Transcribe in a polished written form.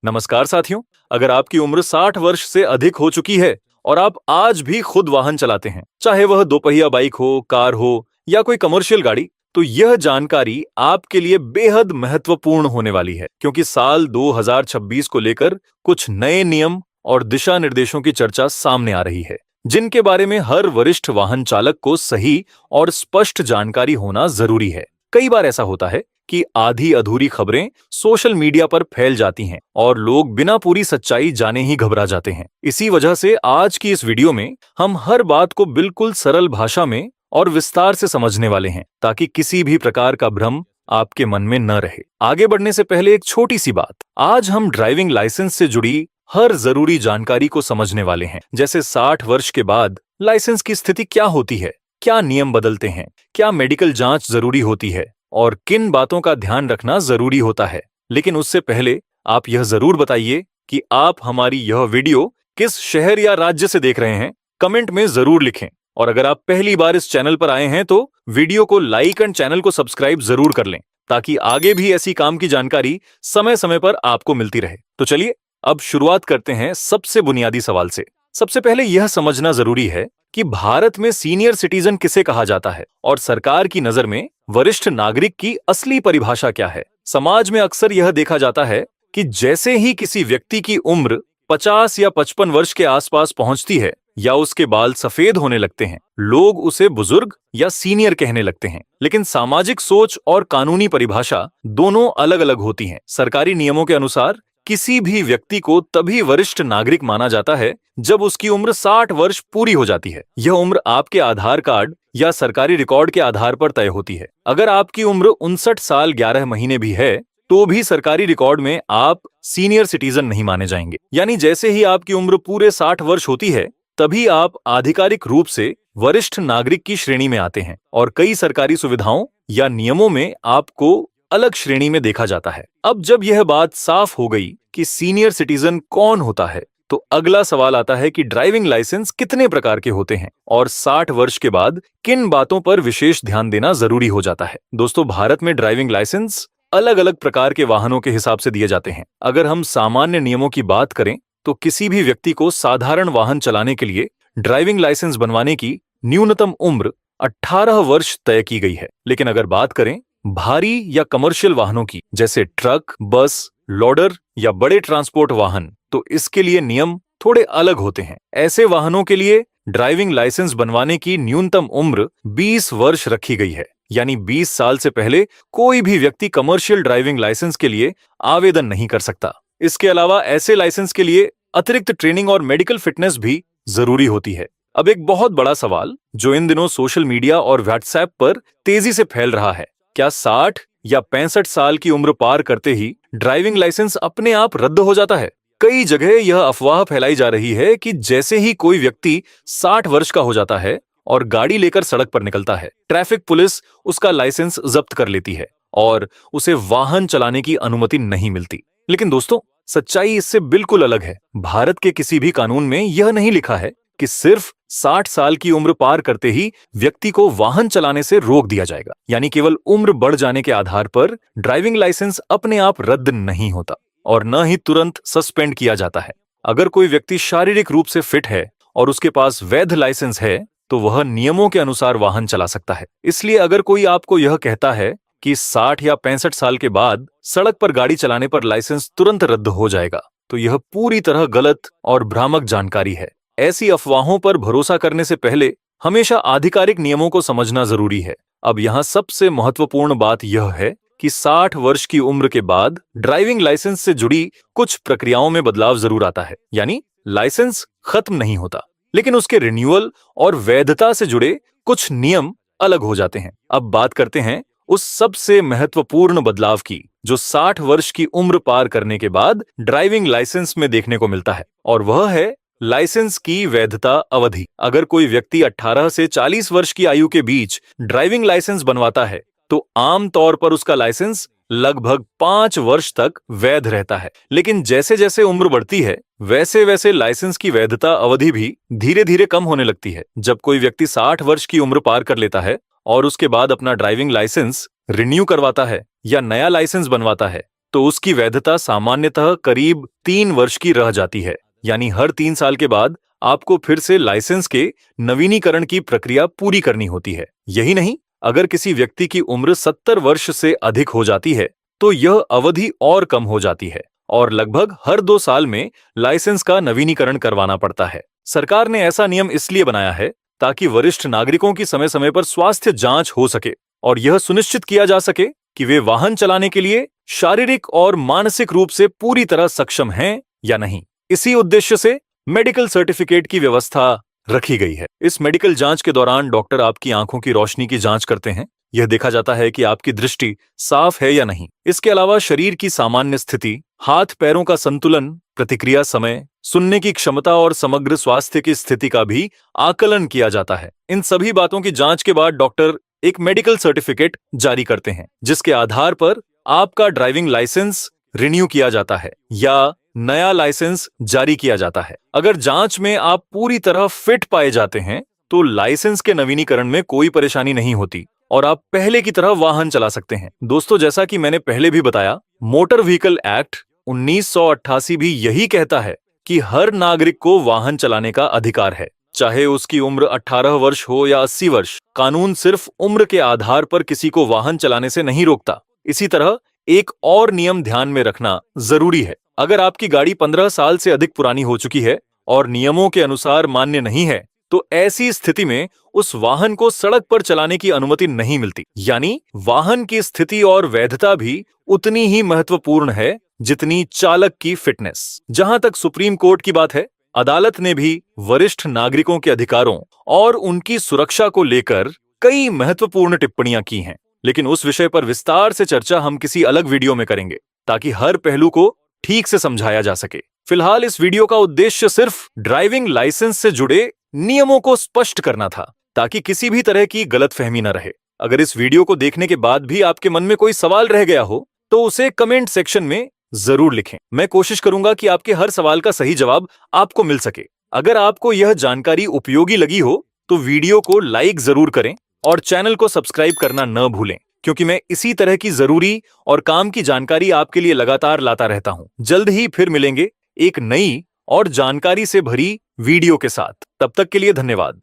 नमस्कार साथियों। अगर आपकी उम्र 60 वर्ष से अधिक हो चुकी है और आप आज भी खुद वाहन चलाते हैं, चाहे वह दोपहिया बाइक हो, कार हो या कोई कमर्शियल गाड़ी, तो यह जानकारी आपके लिए बेहद महत्वपूर्ण होने वाली है, क्योंकि साल 2026 को लेकर कुछ नए नियम और दिशा निर्देशों की चर्चा सामने आ रही है, जिनके बारे में हर वरिष्ठ वाहन चालक को सही और स्पष्ट जानकारी होना जरूरी है। कई बार ऐसा होता है कि आधी अधूरी खबरें सोशल मीडिया पर फैल जाती हैं और लोग बिना पूरी सच्चाई जाने ही घबरा जाते हैं। इसी वजह से आज की इस वीडियो में हम हर बात को बिल्कुल सरल भाषा में और विस्तार से समझने वाले हैं, ताकि किसी भी प्रकार का भ्रम आपके मन में न रहे। आगे बढ़ने से पहले एक छोटी सी बात, आज हम ड्राइविंग लाइसेंस से जुड़ी हर जरूरी जानकारी को समझने वाले हैं, जैसे 60 वर्ष के बाद लाइसेंस की स्थिति क्या होती है, क्या नियम बदलते हैं, क्या मेडिकल जांच जरूरी होती है और किन बातों का ध्यान रखना जरूरी होता है। लेकिन उससे पहले आप यह जरूर बताइए कि आप हमारी यह वीडियो किस शहर या राज्य से देख रहे हैं, कमेंट में जरूर लिखें। और अगर आप पहली बार इस चैनल पर आए हैं तो वीडियो को लाइक एंड चैनल को सब्सक्राइब जरूर कर लें, ताकि आगे भी ऐसी काम की जानकारी समय समय पर आपको मिलती रहे। तो चलिए अब शुरुआत करते हैं सबसे बुनियादी सवाल से। सबसे पहले यह समझना जरूरी है कि भारत में सीनियर सिटीजन किसे कहा जाता है और सरकार की नजर में वरिष्ठ नागरिक की असली परिभाषा क्या है। समाज में अक्सर यह देखा जाता है कि जैसे ही किसी व्यक्ति की उम्र 50 या 55 वर्ष के आसपास पहुंचती है या उसके बाल सफेद होने लगते हैं, लोग उसे बुजुर्ग या सीनियर कहने लगते हैं। लेकिन सामाजिक सोच और कानूनी परिभाषा दोनों अलग अलग होती हैं। सरकारी नियमों के अनुसार किसी भी व्यक्ति को तभी वरिष्ठ नागरिक माना जाता है जब उसकी उम्र 60 वर्ष पूरी हो जाती है। यह उम्र आपके आधार कार्ड या सरकारी रिकॉर्ड के आधार पर तय होती है। अगर आपकी उम्र 59 साल 11 महीने भी है, तो भी सरकारी रिकॉर्ड में आप सीनियर सिटीजन नहीं माने जाएंगे। यानी जैसे ही आपकी उम्र पूरे 60 वर्ष होती है, तभी आप आधिकारिक रूप से वरिष्ठ नागरिक की श्रेणी में आते हैं और कई सरकारी सुविधाओं या नियमों में आपको अलग श्रेणी में देखा जाता है। अब जब यह बात साफ हो गई कि सीनियर सिटीजन कौन होता है, तो अगला सवाल आता है कि ड्राइविंग लाइसेंस कितने प्रकार के होते हैं और 60 वर्ष के बाद किन बातों पर विशेष ध्यान देना जरूरी हो जाता है। दोस्तों, भारत में ड्राइविंग लाइसेंस अलग अलग प्रकार के वाहनों के हिसाब से दिए जाते हैं। अगर हम सामान्य नियमों की बात करें तो किसी भी व्यक्ति को साधारण वाहन चलाने के लिए ड्राइविंग लाइसेंस बनवाने की न्यूनतम उम्र 18 वर्ष तय की गई है। लेकिन अगर बात करें भारी या कमर्शियल वाहनों की, जैसे ट्रक, बस, लोडर या बड़े ट्रांसपोर्ट वाहन, तो इसके लिए नियम थोड़े अलग होते हैं। ऐसे वाहनों के लिए ड्राइविंग लाइसेंस बनवाने की न्यूनतम उम्र 20 वर्ष रखी गई है। यानी 20 साल से पहले कोई भी व्यक्ति कमर्शियल ड्राइविंग लाइसेंस के लिए आवेदन नहीं कर सकता। इसके अलावा ऐसे लाइसेंस के लिए अतिरिक्त ट्रेनिंग और मेडिकल फिटनेस भी जरूरी होती है। अब एक बहुत बड़ा सवाल जो इन दिनों सोशल मीडिया और व्हाट्सएप पर तेजी से फैल रहा है, क्या 60 या 65 साल की उम्र पार करते ही ड्राइविंग लाइसेंस अपने आप रद्द हो जाता है? कई जगह यह अफवाह फैलाई जा रही है कि जैसे ही कोई व्यक्ति 60 वर्ष का हो जाता है और गाड़ी लेकर सड़क पर निकलता है, ट्रैफिक पुलिस उसका लाइसेंस जब्त कर लेती है और उसे वाहन चलाने की अनुमति नहीं मिलती। लेकिन दोस्तों, सच्चाई इससे बिल्कुल अलग है। भारत के किसी भी कानून में यह नहीं लिखा है कि सिर्फ 60 साल की उम्र पार करते ही व्यक्ति को वाहन चलाने से रोक दिया जाएगा। यानी केवल उम्र बढ़ जाने के आधार पर ड्राइविंग लाइसेंस अपने आप रद्द नहीं होता और न ही तुरंत सस्पेंड किया जाता है। अगर कोई व्यक्ति शारीरिक रूप से फिट है और उसके पास वैध लाइसेंस है, तो वह नियमों के अनुसार वाहन चला सकता है। इसलिए अगर कोई आपको यह कहता है कि 60 या 65 साल के बाद सड़क पर गाड़ी चलाने पर लाइसेंस तुरंत रद्द हो जाएगा, तो यह पूरी तरह गलत और भ्रामक जानकारी है। ऐसी अफवाहों पर भरोसा करने से पहले हमेशा आधिकारिक नियमों को समझना जरूरी है। अब यहाँ सबसे महत्वपूर्ण बात यह है कि 60 वर्ष की उम्र के बाद ड्राइविंग लाइसेंस से जुड़ी कुछ प्रक्रियाओं में बदलाव जरूर आता है। यानी लाइसेंस खत्म नहीं होता, लेकिन उसके रिन्यूअल और वैधता से जुड़े कुछ नियम अलग हो जाते हैं। अब बात करते हैं उस सबसे महत्वपूर्ण बदलाव की जो 60 वर्ष की उम्र पार करने के बाद ड्राइविंग लाइसेंस में देखने को मिलता है, और वह है लाइसेंस की वैधता अवधि। अगर कोई व्यक्ति 18 से 40 वर्ष की आयु के बीच ड्राइविंग लाइसेंस बनवाता है, तो आम तौर पर उसका लाइसेंस लगभग 5 वर्ष तक वैध रहता है। लेकिन जैसे जैसे उम्र बढ़ती है, वैसे वैसे लाइसेंस की वैधता अवधि भी धीरे धीरे कम होने लगती है। जब कोई व्यक्ति 60 वर्ष की उम्र पार कर लेता है और उसके बाद अपना ड्राइविंग लाइसेंस रिन्यू करवाता है या नया लाइसेंस बनवाता है, तो उसकी वैधता सामान्यतः करीब 3 वर्ष की रह जाती है। यानी हर 3 साल के बाद आपको फिर से लाइसेंस के नवीनीकरण की प्रक्रिया पूरी करनी होती है। यही नहीं, अगर किसी व्यक्ति की उम्र 70 वर्ष से अधिक हो जाती है तो यह अवधि और कम हो जाती है और लगभग हर 2 साल में लाइसेंस का नवीनीकरण करवाना पड़ता है। सरकार ने ऐसा नियम इसलिए बनाया है ताकि वरिष्ठ नागरिकों की समय समय पर स्वास्थ्य जांच हो सके और यह सुनिश्चित किया जा सके कि वे वाहन चलाने के लिए शारीरिक और मानसिक रूप से पूरी तरह सक्षम हैं या नहीं। इसी उद्देश्य से मेडिकल सर्टिफिकेट की व्यवस्था रखी गई है। इस मेडिकल जांच के दौरान डॉक्टर आपकी आंखों की रोशनी की जांच करते हैं। यह देखा जाता है कि आपकी दृष्टि साफ है या नहीं। इसके अलावा शरीर की सामान्य स्थिति, हाथ पैरों का संतुलन, प्रतिक्रिया समय, सुनने की क्षमता और समग्र स्वास्थ्य की स्थिति का भी आकलन किया जाता है। इन सभी बातों की जांच के बाद डॉक्टर एक मेडिकल सर्टिफिकेट जारी करते हैं, जिसके आधार पर आपका ड्राइविंग लाइसेंस रिन्यू किया जाता है या नया लाइसेंस जारी किया जाता है। अगर जांच में आप पूरी तरह फिट पाए जाते हैं तो लाइसेंस के नवीनीकरण में कोई परेशानी नहीं होती और आप पहले की तरह वाहन चला सकते हैं। दोस्तों, जैसा कि मैंने पहले भी बताया, मोटर व्हीकल एक्ट 1988 भी यही कहता है कि हर नागरिक को वाहन चलाने का अधिकार है, चाहे उसकी उम्र 18 वर्ष हो या 80 वर्ष। कानून सिर्फ उम्र के आधार पर किसी को वाहन चलाने से नहीं रोकता। इसी तरह एक और नियम ध्यान में रखना जरूरी है। अगर आपकी गाड़ी 15 साल से अधिक पुरानी हो चुकी है और नियमों के अनुसार मान्य नहीं है, तो ऐसी स्थिति में उस वाहन को सड़क पर चलाने की अनुमति नहीं मिलती। यानी वाहन की स्थिति और वैधता भी उतनी ही महत्वपूर्ण है जितनी चालक की फिटनेस। जहां तक सुप्रीम कोर्ट की बात है, अदालत ने भी वरिष्ठ नागरिकों के अधिकारों और उनकी सुरक्षा को लेकर कई महत्वपूर्ण टिप्पणियां की हैं। लेकिन उस विषय पर विस्तार से चर्चा हम किसी अलग वीडियो में करेंगे, ताकि हर पहलू को ठीक से समझाया जा सके। फिलहाल इस वीडियो का उद्देश्य सिर्फ ड्राइविंग लाइसेंस से जुड़े नियमों को स्पष्ट करना था, ताकि किसी भी तरह की गलतफहमी न रहे। अगर इस वीडियो को देखने के बाद भी आपके मन में कोई सवाल रह गया हो तो उसे कमेंट सेक्शन में जरूर लिखें। मैं कोशिश करूंगा कि आपके हर सवाल का सही जवाब आपको मिल सके। अगर आपको यह जानकारी उपयोगी लगी हो तो वीडियो को लाइक जरूर करें और चैनल को सब्सक्राइब करना न भूलें, क्योंकि मैं इसी तरह की जरूरी और काम की जानकारी आपके लिए लगातार लाता रहता हूं। जल्द ही फिर मिलेंगे एक नई और जानकारी से भरी वीडियो के साथ। तब तक के लिए धन्यवाद।